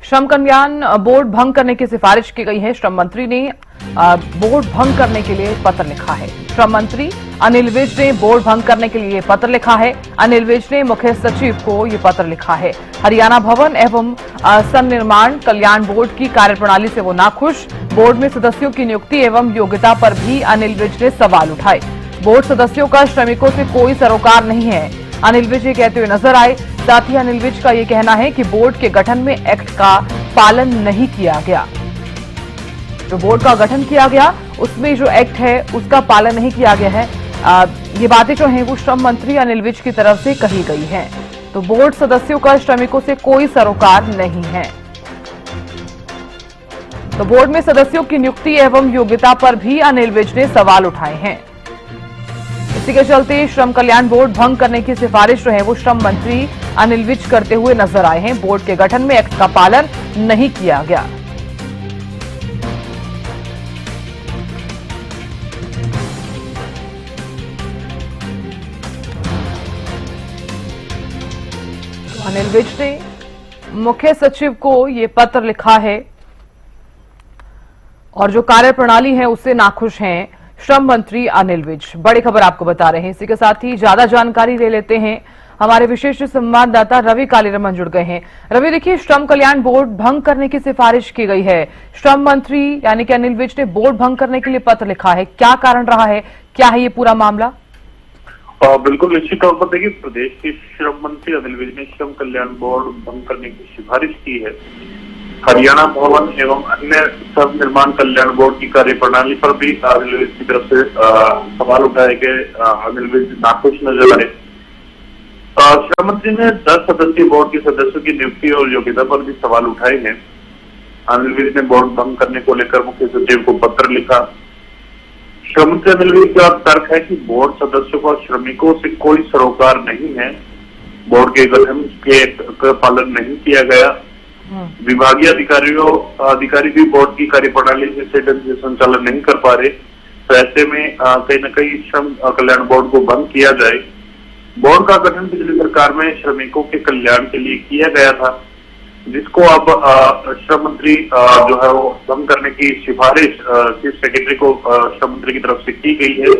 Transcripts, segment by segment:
श्रम कल्याण बोर्ड भंग करने की सिफारिश की गई है। श्रम मंत्री ने बोर्ड भंग करने के लिए पत्र लिखा है। श्रम मंत्री अनिल विज ने बोर्ड भंग करने के लिए पत्र लिखा है। अनिल विज ने मुख्य सचिव को ये पत्र लिखा है। हरियाणा भवन एवं सन्निर्माण कल्याण बोर्ड की कार्यप्रणाली से वो नाखुश। बोर्ड में सदस्यों की नियुक्ति एवं योग्यता पर भी अनिल विज ने सवाल उठाए। बोर्ड सदस्यों का श्रमिकों से कोई सरोकार नहीं है, अनिल विज ये कहते हुए नजर आए। साथ ही अनिल विज का ये कहना है कि बोर्ड के गठन में एक्ट का पालन नहीं किया गया। जो बोर्ड का गठन किया गया उसमें जो एक्ट है उसका पालन नहीं किया गया है। ये बातें जो हैं वो श्रम मंत्री अनिल विज की तरफ से कही गई हैं। तो बोर्ड सदस्यों का श्रमिकों से कोई सरोकार नहीं है। तो बोर्ड में सदस्यों की नियुक्ति एवं योग्यता पर भी अनिल विज ने सवाल उठाए हैं। इसी के चलते श्रम कल्याण बोर्ड भंग करने की सिफारिश जो है वो श्रम मंत्री अनिल विज करते हुए नजर आए हैं। बोर्ड के गठन में एक्ट का पालन नहीं किया गया। अनिल विज ने मुख्य सचिव को ये पत्र लिखा है और जो कार्यप्रणाली है उससे नाखुश हैं श्रम मंत्री अनिल विज। बड़ी खबर आपको बता रहे हैं। इसी के साथ ही ज्यादा जानकारी ले लेते हैं। हमारे विशेष संवाददाता रवि कालीरमन जुड़ गए हैं। रवि, देखिए, श्रम कल्याण बोर्ड भंग करने की सिफारिश की गई है। श्रम मंत्री यानी कि अनिल विज ने बोर्ड भंग करने के लिए पत्र लिखा है। क्या कारण रहा है, क्या है ये पूरा मामला? बिल्कुल निश्चित तौर पर देखिए, प्रदेश के श्रम मंत्री अनिल विज ने श्रम कल्याण बोर्ड भंग करने की सिफारिश की है। हरियाणा भवन एवं अन्य श्रम निर्माण कल्याण बोर्ड की कार्यप्रणाली पर भी अनिल विज की तरफ से सवाल उठाए गए। अनिल विज नाखुश नजर आए। श्रम मंत्री ने 10 सदस्यीय बोर्ड के सदस्यों की नियुक्ति और योग्यता पर भी सवाल उठाए हैं। अनिल विज ने बोर्ड भंग करने को लेकर मुख्य सचिव को पत्र लिखा। श्रम मंत्री अनिल विज का तर्क है कि बोर्ड सदस्यों का श्रमिकों से कोई सरोकार नहीं है। बोर्ड के गठन के पालन नहीं किया गया। विभागीय अधिकारी भी बोर्ड की कार्यप्रणाली से ढंग से संचालन नहीं कर पा रहे। तो ऐसे में कहीं न कहीं श्रम कल्याण बोर्ड को बंद किया जाए। बोर्ड का गठन पिछली सरकार में श्रमिकों के कल्याण के लिए किया गया था, जिसको अब श्रम मंत्री जो है वो भंग करने की सिफारिश चीफ सेक्रेटरी को श्रम मंत्री की तरफ से की गई है।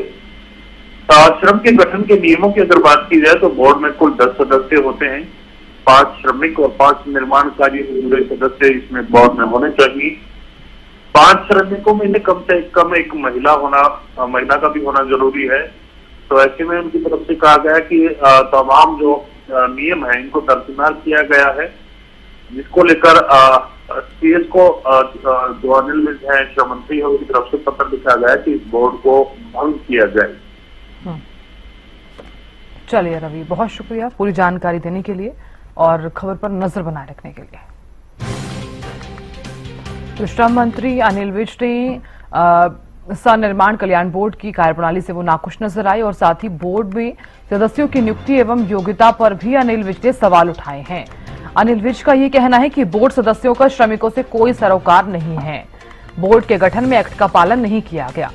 श्रम के गठन के नियमों की अगर बात की जाए तो बोर्ड में कुल 10 सदस्य होते हैं। 5 श्रमिक और 5 निर्माण कार्य से जुड़े सदस्य इसमें बोर्ड में होने चाहिए। 5 श्रमिकों में कम से कम एक महिला का भी होना जरूरी है। तो ऐसे में उनकी तरफ से कहा गया कि तमाम जो नियम है इनको दरकिनार किया गया है, जिसको लेकर सीएस को जो अनिल विज है श्रम मंत्री है उनकी तरफ से पत्र लिखा गया कि इस बोर्ड को भंग किया जाए। चलिए रवि, बहुत शुक्रिया पूरी जानकारी देने के लिए और खबर पर नजर बनाए रखने के लिए। तो श्रम मंत्री अनिल विज ने सन्निर्माण कल्याण बोर्ड की कार्यप्रणाली से वो नाखुश नजर आए और साथ ही बोर्ड में सदस्यों की नियुक्ति एवं योग्यता पर भी अनिल विज ने सवाल उठाए हैं। अनिल विज का ये कहना है कि बोर्ड सदस्यों का श्रमिकों से कोई सरोकार नहीं है। बोर्ड के गठन में एक्ट का पालन नहीं किया गया।